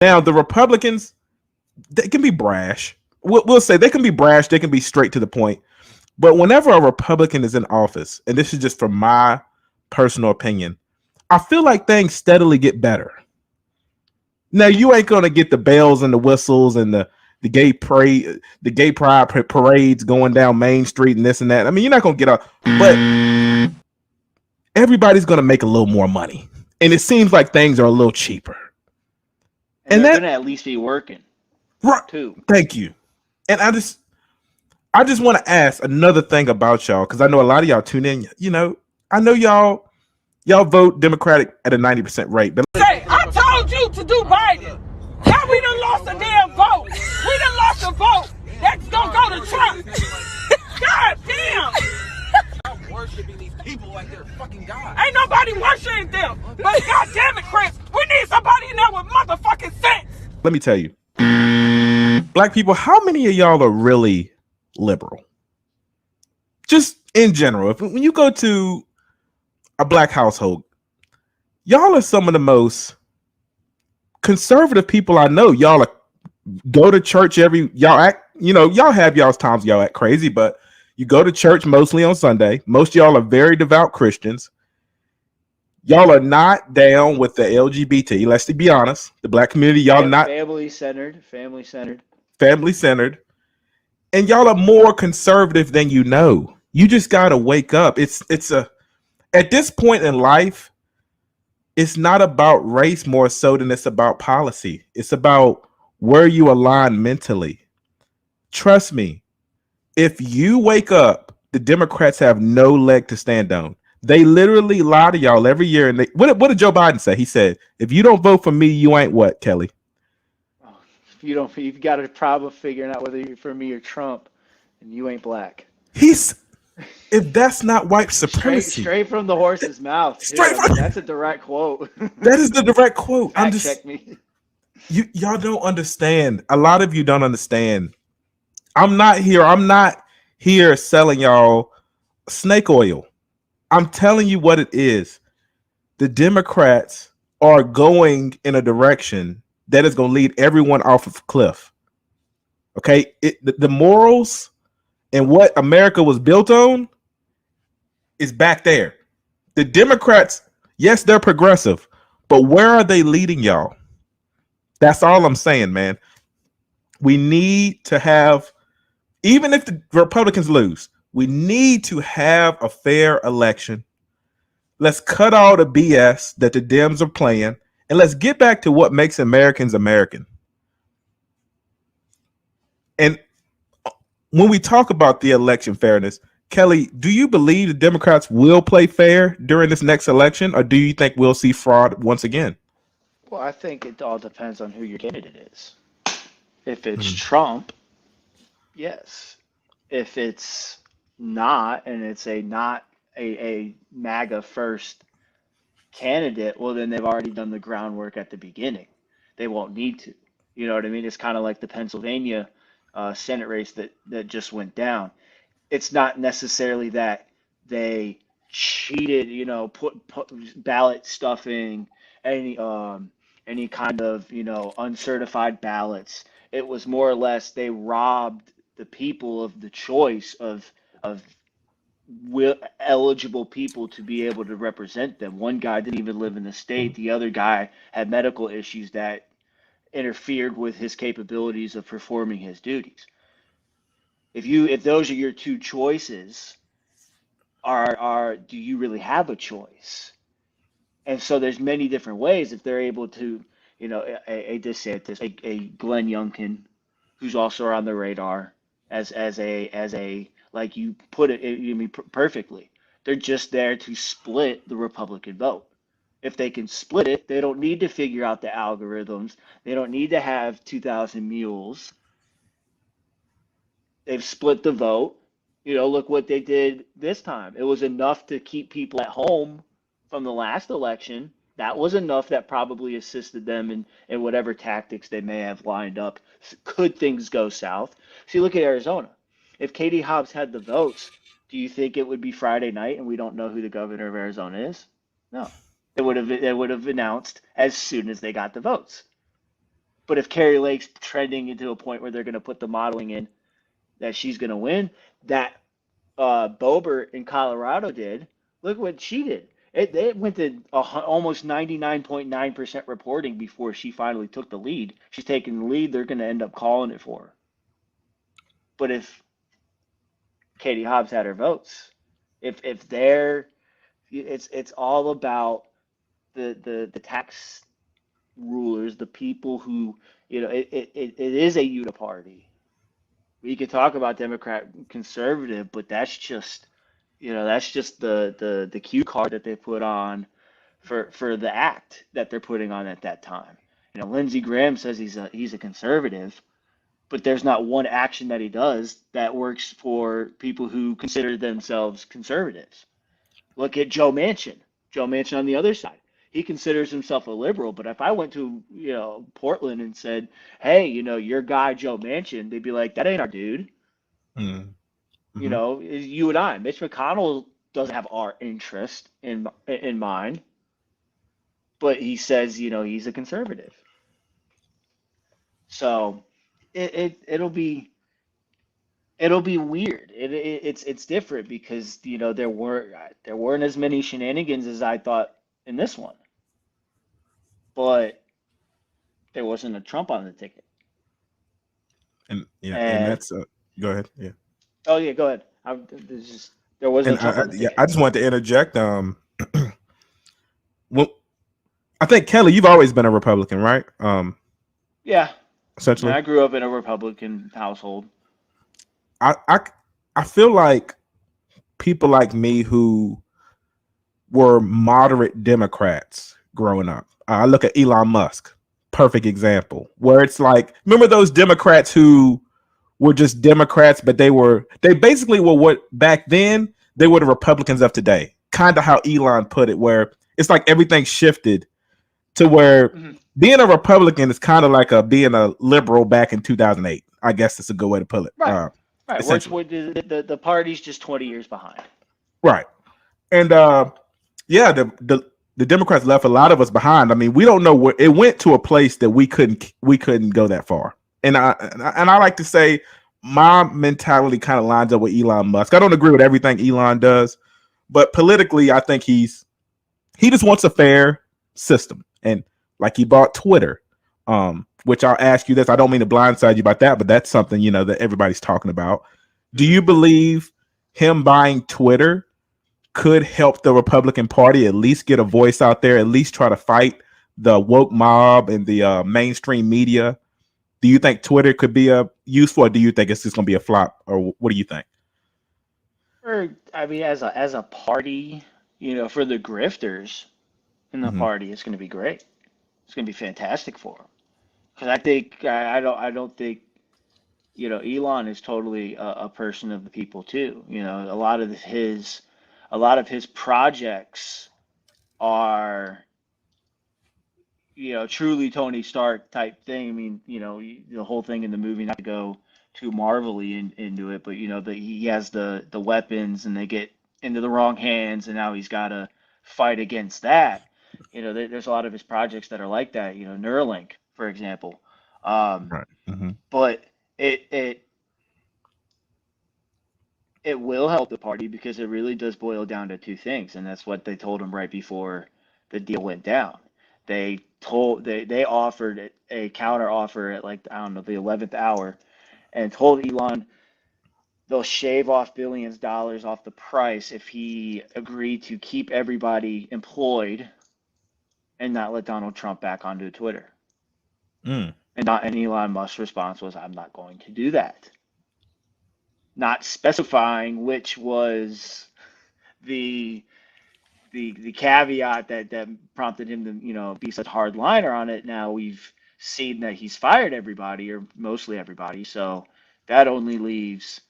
Now the Republicans, they can be brash. We'll say they can be brash. They can be straight to the point. But whenever a Republican is in office, and this is just from my personal opinion, I feel like things steadily get better. Now you ain't gonna get the bells and the whistles and the gay pride parades going down Main Street and this and that. I mean, you're not gonna get a, but everybody's gonna make a little more money, and it seems like things are a little cheaper. And And they're gonna that, at least be working right? too. Thank you. And I just want to ask another thing about y'all because I know a lot of y'all tune in. I know y'all vote Democratic at a 90% rate, but Say, I told you to do Biden. Now we done lost a damn vote. We done lost a vote. That's gonna go to Trump. God damn. Stop worshiping these people like they're fucking God. Ain't nobody worshiping them. But God damn it, Chris, we need somebody in there with motherfucking sense. let me tell you, black people, how many of y'all are really liberal? Just in general, when you go to a black household, y'all are some of the most conservative people I know. Y'all are, go to church y'all act, y'all have y'all's times y'all act crazy, but you go to church mostly on Sunday. Most of y'all are very devout Christians. Y'all are not down with the LGBT. Let's be honest. The black community, y'all not Family centered, family centered. family centered, and y'all are more conservative than you know. You just gotta wake up. It's a At this point in life, it's not about race more so than it's about policy. It's about where you align mentally. Trust me, if you wake up, the Democrats have no leg to stand on. They literally lie to y'all every year. And what did Joe Biden say? He said, "If you don't vote for me, you ain't what, Kelly." Oh, if you've got a problem figuring out whether you're for me or Trump, and you ain't black. He's If that's not white Straight, supremacy, straight from the horse's mouth too. straight I mean, from that's a direct quote. that is the direct quote. I'm Fact just check me. y'all don't understand. A lot of you don't understand. I'm not here selling y'all snake oil. I'm telling you what it is. The Democrats are going in a direction that is going to lead everyone off of a cliff. Okay? The morals and what America was built on is back there. The Democrats, yes, they're progressive, but where are they leading y'all? That's all I'm saying, man. We need to have, even if the Republicans lose, we need to have a fair election. Let's cut all the BS that the Dems are playing, and let's get back to what makes Americans American. And when we talk about the election fairness, Kelly, do you believe the Democrats will play fair during this next election, or do you think we'll see fraud once again? Well, I think it all depends on who your candidate is. If it's Mm. Trump, yes. If it's not, and it's not a MAGA first candidate, well, then they've already done the groundwork at the beginning. They won't need to. You know what I mean? It's kind of like the Pennsylvania Senate race that just went down. It's not necessarily that they cheated, put ballot stuffing, any any kind of uncertified ballots. It was more or less they robbed the people of the choice of eligible people to be able to represent them. One guy didn't even live in the state. The other guy had medical issues that interfered with his capabilities of performing his duties. If those are your two choices, are do you really have a choice? And so there's many different ways if they're able to, a DeSantis, a Glenn Youngkin, who's also on the radar as a like you put it, you mean perfectly. They're just there to split the Republican vote. If they can split it, they don't need to figure out the algorithms. They don't need to have 2,000 mules. They've split the vote. Look what they did this time. It was enough to keep people at home from the last election. That was enough that probably assisted them in whatever tactics they may have lined up. Could things go south? See, look at Arizona. If Katie Hobbs had the votes, do you think it would be Friday night and we don't know who the governor of Arizona is? No. They would have announced as soon as they got the votes. But if Carrie Lake's trending into a point where they're going to put the modeling in that she's going to win, that Boebert in Colorado did, look what she did. It went to almost 99.9% reporting before she finally took the lead. She's taking the lead. They're going to end up calling it for her. But if Katie Hobbs had her votes, if they're, it's all about the tax rulers, the people who, it is a uniparty. We could talk about Democrat conservative, but that's just the cue card that they put on for the act that they're putting on at that time. Lindsey Graham says he's a conservative, but there's not one action that he does that works for people who consider themselves conservatives. Look at Joe Manchin. Joe Manchin on the other side. He considers himself a liberal, but if I went to Portland and said, "Hey, your guy Joe Manchin," they'd be like, "That ain't our dude." Mm-hmm. You and I. Mitch McConnell doesn't have our interest in mind, but he says he's a conservative. So it'll be weird. It's different because there weren't as many shenanigans as I thought in this one, but there wasn't a Trump on the ticket. And that's go ahead. Yeah. Oh yeah, go ahead. There wasn't a Trump on the ticket. I just wanted to interject. Well, I think Kelly, you've always been a Republican, right? Yeah. Essentially, I grew up in a Republican household. I feel like people like me who were moderate Democrats growing up. I look at Elon Musk, perfect example, where it's like, remember those Democrats who were just Democrats, but they basically were what back then they were the Republicans of today. Kind of how Elon put it, where it's like everything shifted to where being a Republican is kind of like being a liberal back in 2008. I guess that's a good way to put it. Right. Right. The party's just 20 years behind. Right. And the Democrats left a lot of us behind. I mean, we don't know where it went to a place that we couldn't go that far. And I like to say my mentality kind of lines up with Elon Musk. I don't agree with everything Elon does, but politically, I think he just wants a fair system. And like he bought Twitter, which I'll ask you this. I don't mean to blindside you about that, but that's something, that everybody's talking about. Do you believe him buying Twitter could help the Republican Party at least get a voice out there, at least try to fight the woke mob and the mainstream media? Do you think Twitter could be useful, or do you think it's just going to be a flop, or what do you think? I mean, as a party, for the grifters in the party, it's going to be great. It's going to be fantastic for them. Because I don't think Elon is totally a person of the people too. A lot of his projects are truly Tony Stark type thing. I mean, the whole thing in the movie, not to go too marvelly into it, but he has the weapons and they get into the wrong hands, and now he's got to fight against that. There's a lot of his projects that are like that. Neuralink, for example. Right. Mm-hmm. But it will help the party because it really does boil down to two things, and that's what they told him right before the deal went down. They offered a counter offer at the 11th hour, and told Elon they'll shave off billions of dollars off the price if he agreed to keep everybody employed and not let Donald Trump back onto Twitter. And Elon Musk's response was, "I'm not going to do that." Not specifying which was the caveat that prompted him to be such a hard liner on it. Now we've seen that he's fired everybody, or mostly everybody, so that only leaves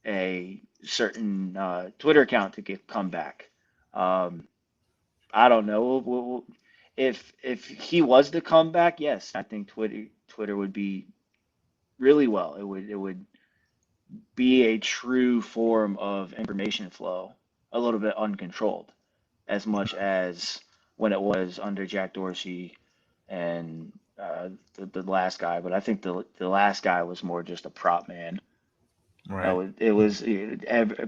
a certain Twitter account to come back. I don't know. If he was to come back, yes, I think Twitter would be really well. It would be a true form of information flow, a little bit uncontrolled, as much as when it was under Jack Dorsey and the last guy, but I think the last guy was more just a prop man. Right. It was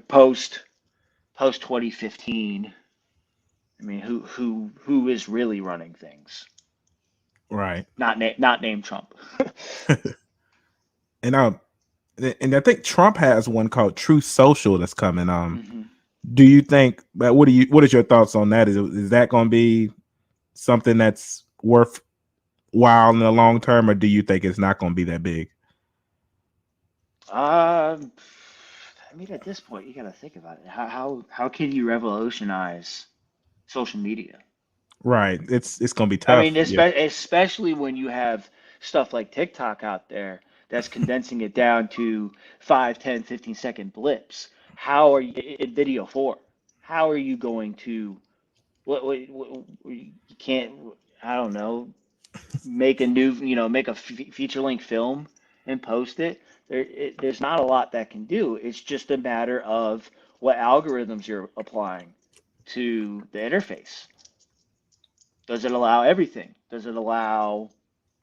post 2015. I mean, who is really running things? Right. Not named Trump. And and I think Trump has one called Truth Social that's coming. Hmm. Do you think that what is your thoughts on that? Is that going to be something that's worthwhile in the long term, or do you think it's not going to be that big? I mean, at this point, you got to think about it. How can you revolutionize social media? Right. It's going to be I mean, tough. Yeah. especially when you have stuff like TikTok out there that's condensing it down to 5, 10, 15-second blips. How are you in video form? How are you going to you can't, I don't know, make a new, make a feature length film and post it. There's not a lot that can do. It's just a matter of what algorithms you're applying to the interface. Does it allow everything? Does it allow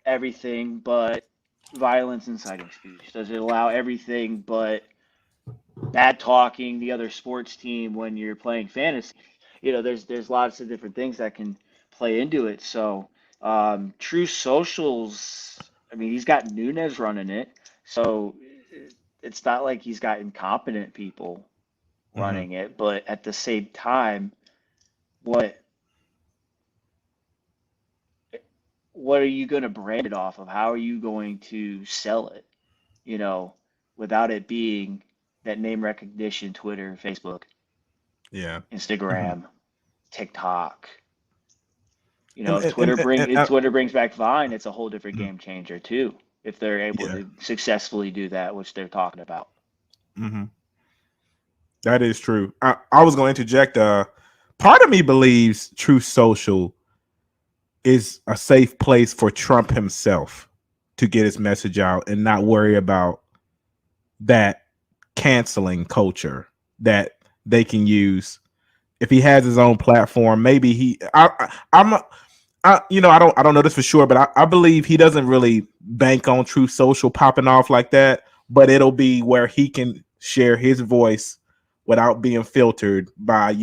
everything but violence inciting speech? Does it allow everything but bad talking the other sports team when you're playing fantasy? There's lots of different things that can play into it. So, True Socials, I mean, he's got Nunes running it, so it's not like he's got incompetent people Hmm. running it, but at the same time, what what are you going to brand it off of? How are you going to sell it, you know, without it being that name recognition, Twitter, Facebook, Yeah. Hmm. Instagram, TikTok. And, If Twitter brings back Vine, it's a whole different mhm. game changer too. If they're able Yeah. to successfully do that, which they're talking about. Hmm. That is true. I was going to interject. Part of me believes Truth Social is a safe place for Trump himself to get his message out and not worry about that canceling culture that they can use. If he has his own platform, maybe I don't know this for sure, but I believe he doesn't really bank on Truth Social popping off like that, but it'll be where he can share his voice without being filtered by,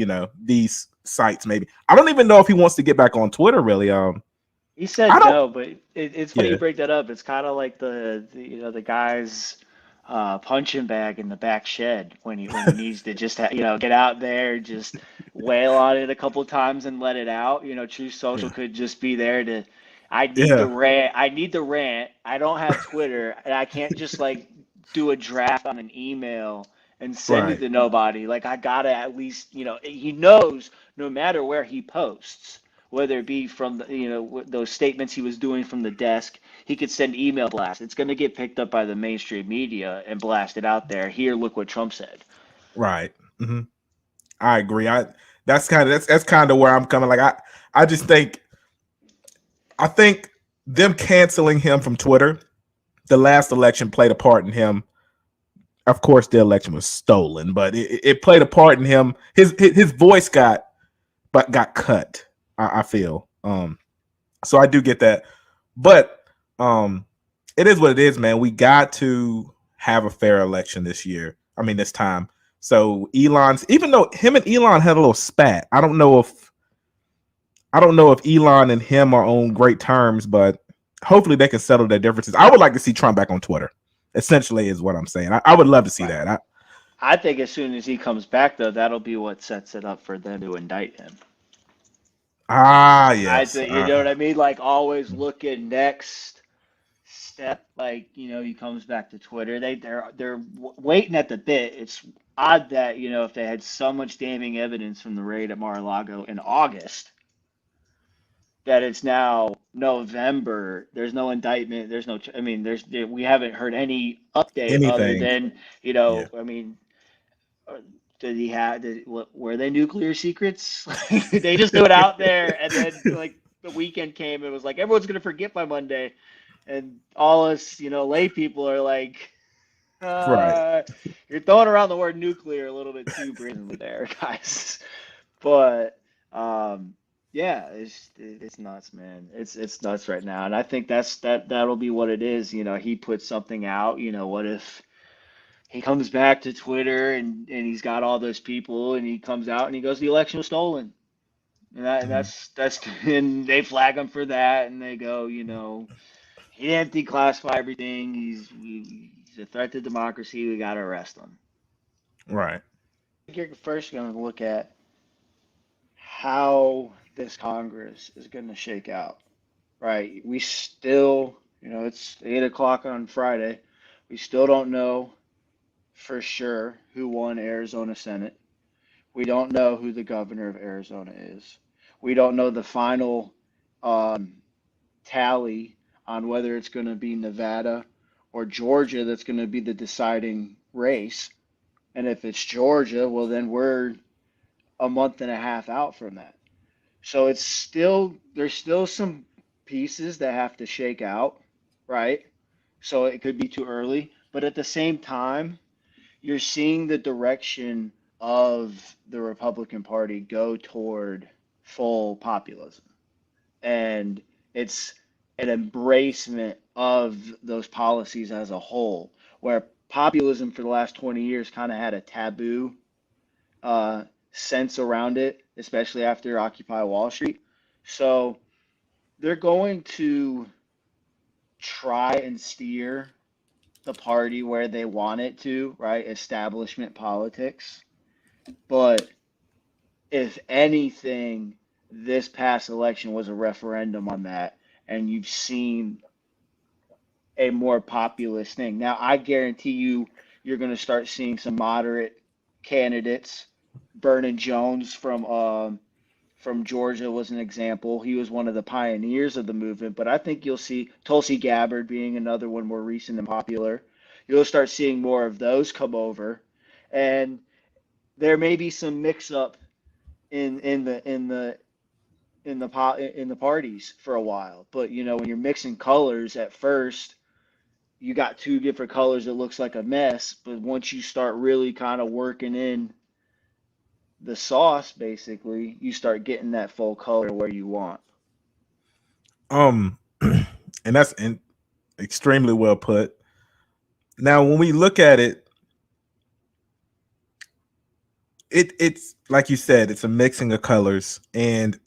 these sites. Maybe I don't even know if he wants to get back on Twitter really. He I said don't. no, but it's funny you Yeah. break that up. It's kind of like the guy's punching bag in the back shed when he needs to just get out there, just wail on it a couple times and let it out. True Social Yeah. could just be there to. I need the Yeah. rant. I need the rant. I don't have Twitter, and I can't just like do a draft on an email and send it Right. to nobody. Like I gotta at least, he knows no matter where he posts, whether it be from those statements he was doing from the desk, he could send email blasts. It's going to get picked up by the mainstream media and blasted out there. Here, look what Trump said. Right. Hmm. I agree. That's kind of where I'm coming. Like I just think them canceling him from Twitter, the last election played a part in him. Of course, the election was stolen, but it played a part in him. His voice got cut. I feel. So I do get that, but it is what it is, man. We got to have a fair election this year. I mean, this time. So even though him and Elon had a little spat, I don't know if Elon and him are on great terms, but hopefully they can settle their differences. I would like to see Trump back on Twitter. Essentially, is what I'm saying. I would love to see Right. that. I think as soon as he comes back, though, that'll be what sets it up for them to indict him. I Yes. think, you know what I mean? Like always looking next step, like, he comes back to Twitter. They're waiting at the bit. It's odd that, if they had so much damning evidence from the raid at Mar-a-Lago in August, that it's now November. There's no indictment. There's no, I mean, we haven't heard any update other Anything. than, Yeah. I mean, uh, were they nuclear secrets? They just threw it out there, and then like the weekend came, it was like everyone's gonna forget by Monday, and all us, lay people are like, Right. uh, you're throwing around the word nuclear a little bit too brazenly there, guys. But um, Yeah, it's nuts, man. It's nuts right now, and I think that'll be what it is. He puts something out. What if he comes back to Twitter and he's got all those people, and he comes out and he goes, the election was stolen, and Mhm. that's and they flag him for that, and they go, he didn't declassify everything. He's a threat to democracy. We got to arrest him. Right. You're first going to look at how this Congress is going to shake out. Right. We still, it's 8 o'clock on Friday. We still don't know for sure who won Arizona Senate. We don't know who the governor of Arizona is. We don't know the final um, tally on whether it's going to be Nevada or Georgia that's going to be the deciding race. And if it's Georgia, well, then we're a month and a half out from that. So there's still some pieces that have to shake out, right? So it could be too early, but at the same time, you're seeing the direction of the Republican Party go toward full populism. And it's an embracement of those policies as a whole, where populism for the last 20 years kind of had a taboo sense around it, especially after Occupy Wall Street. So they're going to try and steer the party where they want it to, right? Establishment politics. But if anything, this past election was a referendum on that, and you've seen a more populist thing. Now, I guarantee you're going to start seeing some moderate candidates. Vernon Jones from Georgia was an example. He was one of the pioneers of the movement, but I think you'll see Tulsi Gabbard being another one more recent and popular. You'll start seeing more of those come over, and there may be some mix up in the parties for a while. But when you're mixing colors at first, you got two different colors that looks like a mess. But once you start really kind of working in the sauce, basically, you start getting that full color where you want. Um, and that's extremely well put. Now, when we look at it, it's like you said, it's a mixing of colors. And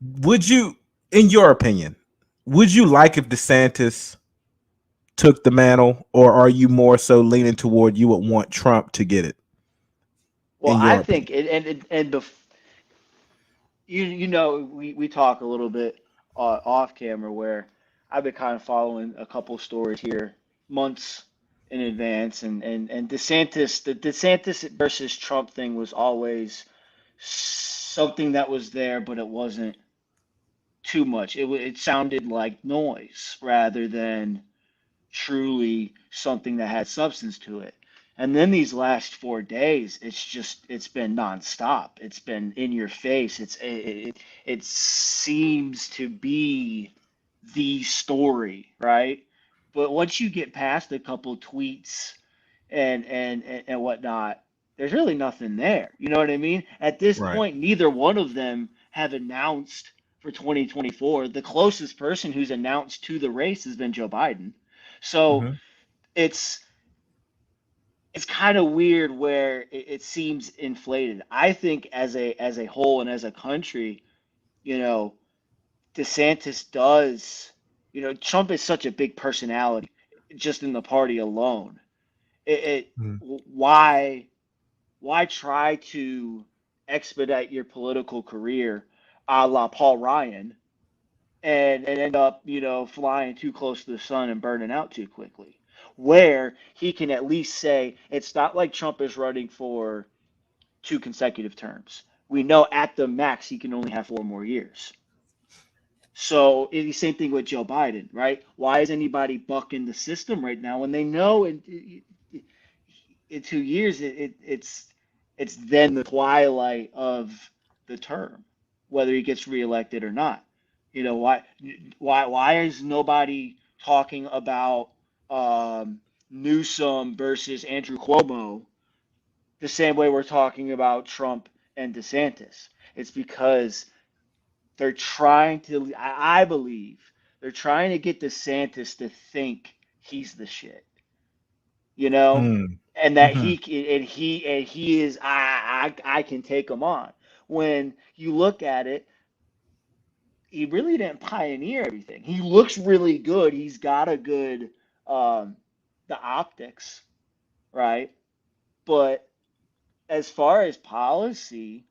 would you, in your opinion, would you like if DeSantis took the mantle, or are you more so leaning toward you would want Trump to get it? Well, In I your think opinion, we talk a little bit off camera where I've been kind of following a couple stories here months in advance, and the DeSantis versus Trump thing was always something that was there, but it wasn't too much. It sounded like noise rather than truly something that had substance to it. And then these last 4 days, it's been nonstop. It's been in your face. It seems to be the story, right? But once you get past a couple tweets and whatnot, there's really nothing there. You know what I mean? At this right? point, neither one of them have announced for 2024. The closest person who's announced to the race has been Joe Biden. So Hmm. it's it's kind of weird where it seems inflated. I think as a whole and as a country, you know, DeSantis does, Trump is such a big personality just in the party alone. It why try to expedite your political career a la Paul Ryan and end up, flying too close to the sun and burning out too quickly? Where he can at least say it's not like Trump is running for 2 consecutive terms. We know at the max he can only have 4 more years. So it's the same thing with Joe Biden, right? Why is anybody bucking the system right now when they know in 2 years it's then the twilight of the term, whether he gets reelected or not. Why is nobody talking about Newsom versus Andrew Cuomo the same way we're talking about Trump and DeSantis? It's because they're trying to, I believe, they're trying to get DeSantis to think he's the shit, you know, Mm, and that hmm he is, I can take him on. When you look at it, he really didn't pioneer everything. He looks really good. He's got a good, um, the optics, right? But as far as policy,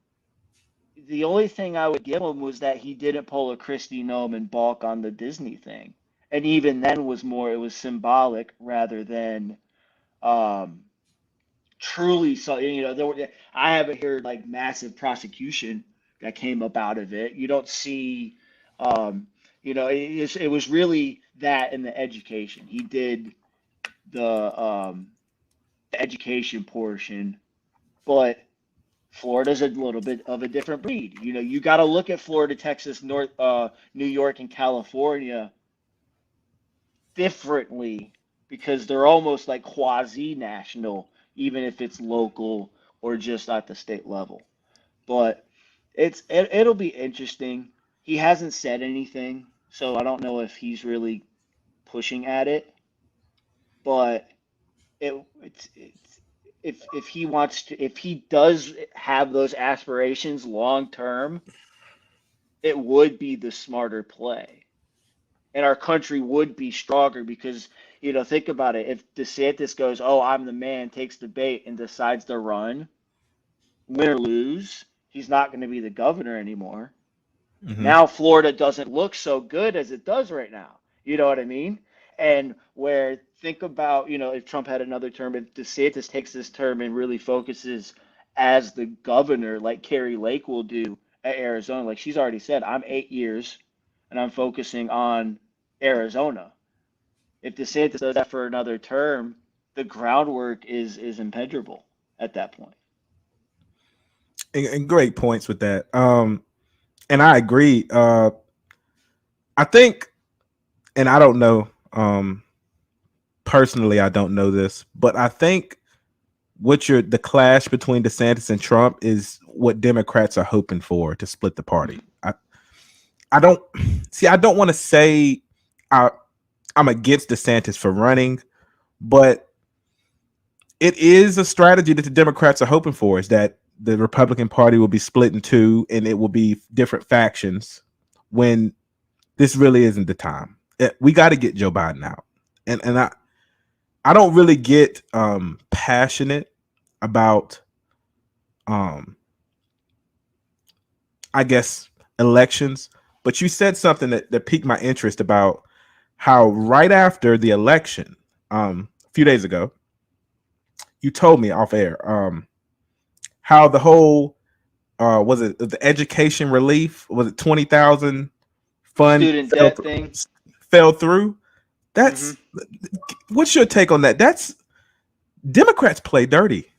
the only thing I would give him was that he didn't pull a Christy Nome and balk on the Disney thing. And even then was more, it was symbolic rather than um, truly so, I haven't heard like massive prosecution that came up out of it. You don't see, um, it was really that in the education. He did the education portion, but Florida's a little bit of a different breed. You got to look at Florida, Texas, New York, and California differently because they're almost like quasi-national, even if it's local or just at the state level. But it'll be interesting. He hasn't said anything, so I don't know if he's really pushing at it. But it's if he wants to, if he does have those aspirations long term, it would be the smarter play. And our country would be stronger because, think about it. If DeSantis goes, oh, I'm the man, takes the bait and decides to run, win or lose, he's not going to be the governor anymore. hmm Now Florida doesn't look so good as it does right now. You know what I mean? And where think about, if Trump had another term, if DeSantis takes this term and really focuses as the governor, like Carrie Lake will do at Arizona, like she's already said, I'm 8 years and I'm focusing on Arizona. If DeSantis does that for another term, the groundwork is impenetrable at that point. and great points with that. And I agree. I think, and I don't know. Personally, I don't know this, but I think the clash between DeSantis and Trump is what Democrats are hoping for to split the party. I don't see. I don't want to say I, I'm against DeSantis for running, but it is a strategy that the Democrats are hoping for. Is that the Republican Party will be split in two, and it will be different factions when this really isn't the time. We got to get Joe Biden out, and I don't really get passionate about I guess elections, but you said something that piqued my interest about how right after the election, a few days ago, you told me off air how the whole was it the education relief, was it 20,000 fund Student debt thing. fell through. Hmm. That's what's your take on that? That's Democrats play dirty.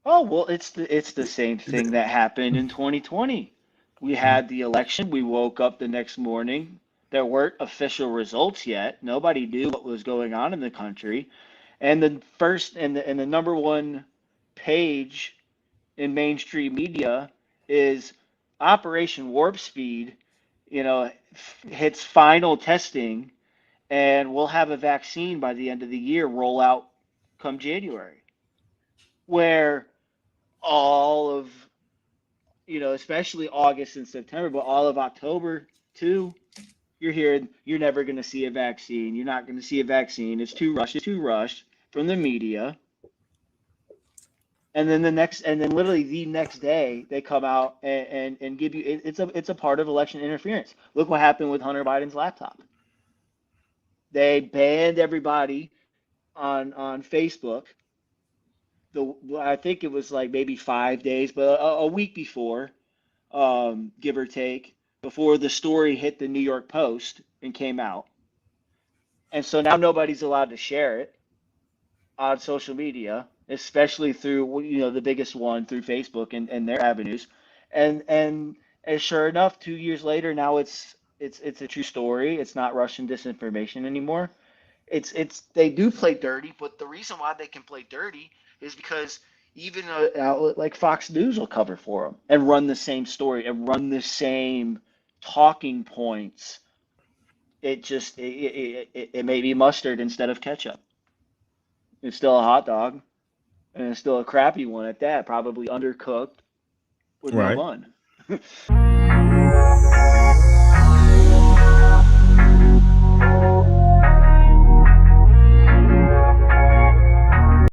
Oh, well, it's the same thing that happened in 2020. We had the election. We woke up the next morning. There weren't official results yet. Nobody knew what was going on in the country. And the first and the number one page in mainstream media is Operation Warp Speed, hits final testing and we'll have a vaccine by the end of the year roll out come January. Where all of, especially August and September, but all of October too, you're hearing you're never going to see a vaccine. You're not going to see a vaccine. It's too rushed. It's too rushed from the media. And then literally the next day they come out and give you it's a part of election interference. Look what happened with Hunter Biden's laptop. They banned everybody on Facebook. I think it was like maybe 5 days, but a week before, give or take, before the story hit the New York Post and came out. And so now nobody's allowed to share it on social media, especially through the biggest one through Facebook and their avenues. And sure enough, 2 years later, now it's a true story. It's not Russian disinformation anymore. It's they do play dirty, but the reason why they can play dirty is because even an outlet like Fox News will cover for them and run the same story and run the same talking points. It may be mustard instead of ketchup. It's still a hot dog, and it's still a crappy one at that, probably undercooked with no Right. bun.